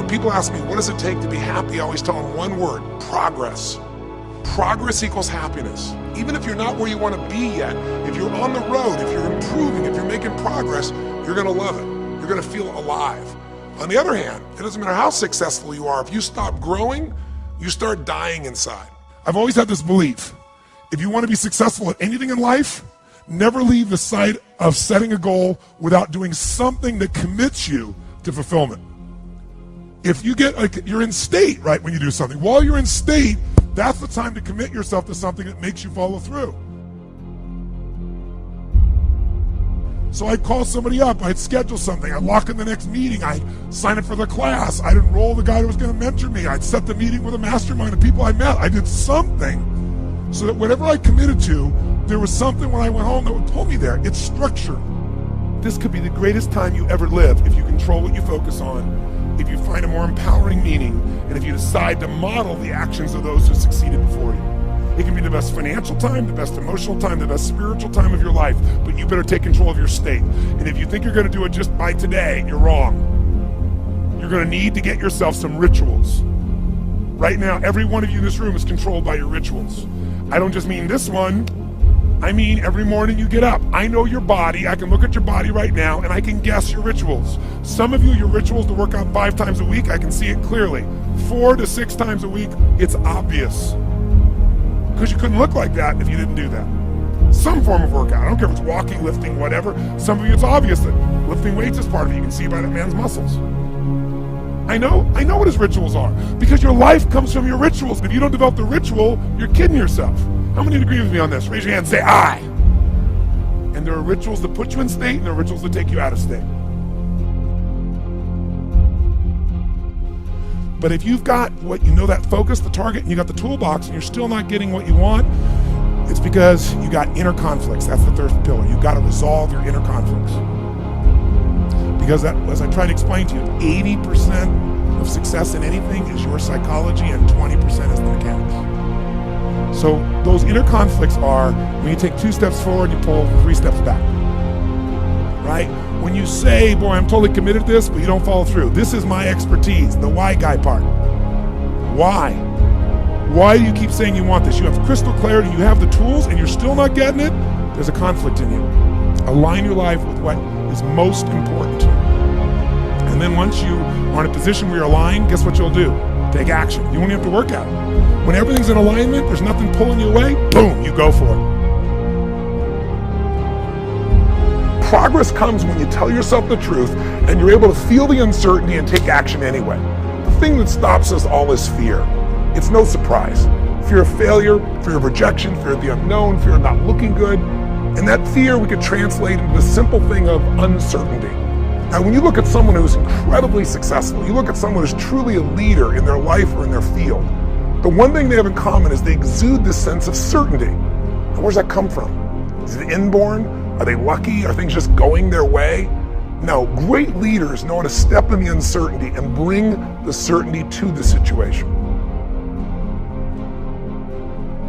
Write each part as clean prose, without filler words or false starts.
When people ask me, what does it take to be happy? I always tell them one word: progress. Progress equals happiness. Even if you're not where you want to be yet, if you're on the road, if you're improving, if you're making progress, you're gonna love it. You're gonna feel alive. On the other hand, it doesn't matter how successful you are, if you stop growing, you start dying inside. I've always had this belief: if you want to be successful at anything in life, never leave the sight of setting a goal without doing something that commits you to fulfillment. If you get, you're in state, right, when you do something. While you're in state, that's the time to commit yourself to something that makes you follow through. So I'd call somebody up, I'd schedule something, I'd lock in the next meeting, I'd sign up for the class, I'd enroll the guy who was going to mentor me, I'd set the meeting with a mastermind of people I met. I did something so that whatever I committed to, there was something when I went home that would pull me there. It's structure. This could be the greatest time you ever live if you control what you focus on, if you find a more empowering meaning, and if you decide to model the actions of those who succeeded before you. It can be the best financial time, the best emotional time, the best spiritual time of your life, but you better take control of your state. And if you think you're going to do it just by today, you're wrong. You're going to need to get yourself some rituals. Right now, every one of you in this room is controlled by your rituals. I don't just mean this one. I mean every morning you get up. I know your body. I can look at your body right now and I can guess your rituals. Some of you, your rituals to work out 5 times a week, I can see it clearly. 4 to 6 times a week, it's obvious. Because you couldn't look like that if you didn't do that. Some form of workout. I don't care if it's walking, lifting, whatever. Some of you, it's obvious that lifting weights is part of it. You can see by that man's muscles. I know what his rituals are, because your life comes from your rituals. If you don't develop the ritual, you're kidding yourself. How many agree with me on this? Raise your hand and say, I. And there are rituals that put you in state, and there are rituals that take you out of state. But if you've got that focus, the target, and you got the toolbox, and you're still not getting what you want, it's because you got inner conflicts. That's the third pillar. You've got to resolve your inner conflicts. Because that, as I tried to explain to you, 80% of success in anything is your psychology, and 20% is the mechanics. So those inner conflicts are when you take 2 steps forward, you pull 3 steps back. Right? When you say, boy, I'm totally committed to this, but you don't follow through. This is my expertise, the why guy part. Why? Why do you keep saying you want this? You have crystal clarity, you have the tools, and you're still not getting it? There's a conflict in you. Align your life with what is most important to you. And then once you are in a position where you're aligned, guess what you'll do? Take action. You won't even have to work at it. When everything's in alignment, there's nothing pulling you away, boom, you go for it. Progress comes when you tell yourself the truth and you're able to feel the uncertainty and take action anyway. The thing that stops us all is fear. It's no surprise. Fear of failure, fear of rejection, fear of the unknown, fear of not looking good. And that fear we could translate into the simple thing of uncertainty. Now, when you look at someone who's incredibly successful, you look at someone who's truly a leader in their life or in their field, the one thing they have in common is they exude this sense of certainty. Now, where's that come from? Is it inborn? Are they lucky? Are things just going their way? No, great leaders know how to step in the uncertainty and bring the certainty to the situation.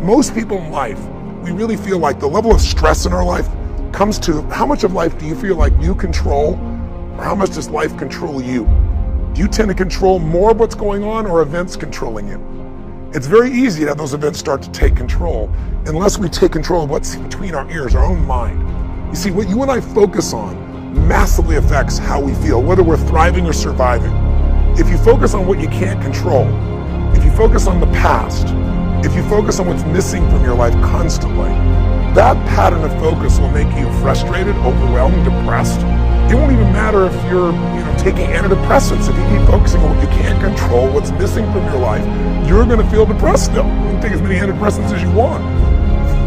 Most people in life, we really feel like the level of stress in our life comes to how much of life do you feel like you control, or how much does life control you? Do you tend to control more of what's going on, or events controlling you? It's very easy to have those events start to take control unless we take control of what's between our ears, our own mind. You see, what you and I focus on massively affects how we feel, whether we're thriving or surviving. If you focus on what you can't control, if you focus on the past, if you focus on what's missing from your life constantly, that pattern of focus will make you frustrated, overwhelmed, depressed. It won't even matter if you're taking antidepressants. If you keep focusing on what you can't control, what's missing from your life, you're going to feel depressed still. You can take as many antidepressants as you want.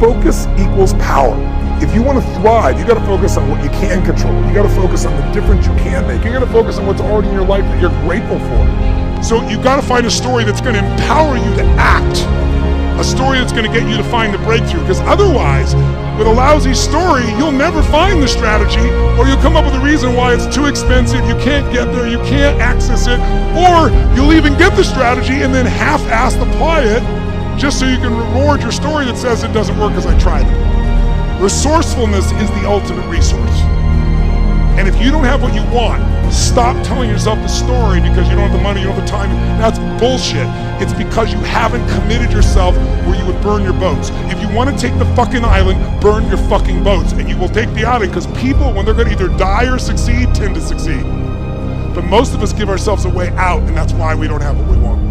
Focus equals power. If you want to thrive, you got to focus on what you can control. You got to focus on the difference you can make. You got to focus on what's already in your life that you're grateful for. So you got to find a story that's going to empower you to act. A story that's going to get you to find the breakthrough. Because otherwise, with a lousy story, you'll never find the strategy, or you'll come up with a reason why it's too expensive, you can't get there, you can't access it, or you'll even get the strategy and then half-assed apply it just so you can reward your story that says it doesn't work because I tried it. Resourcefulness is the ultimate resource. And if you don't have what you want, Stop telling yourself the story because you don't have the money, you don't have the time. That's bullshit. It's because you haven't committed yourself where you would burn your boats. If you want to take the fucking island, burn your fucking boats, and you will take the island, because people, when they're going to either die or succeed, tend to succeed. But most of us give ourselves a way out, and that's why we don't have what we want.